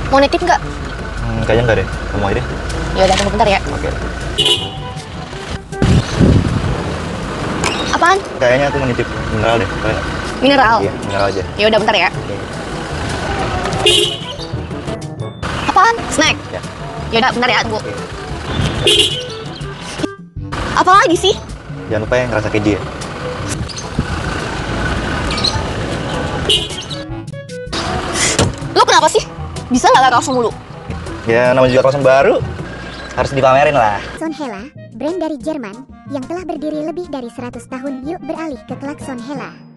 Mau nitip nggak? Kayaknya enggak deh. Kamu aja deh. Ya udah, tunggu bentar ya. Oke. Apaan? Kayaknya aku mau nitip mineral deh. Boleh nggak? Mineral. Iya, mineral aja. Ya udah, bentar ya. Oke. Apaan? Snack. Ya. Ya udah, bentar ya, tunggu. Oke. Apa lagi sih? Jangan lupa yang rasa keju ya. Lo kenapa sih? Bisa nggak kaos mulu? Ya namanya juga kawasan baru. Harus dipamerin lah. Sonhela, brand dari Jerman yang telah berdiri lebih dari 100 tahun. Yuk beralih ke klakson Hela.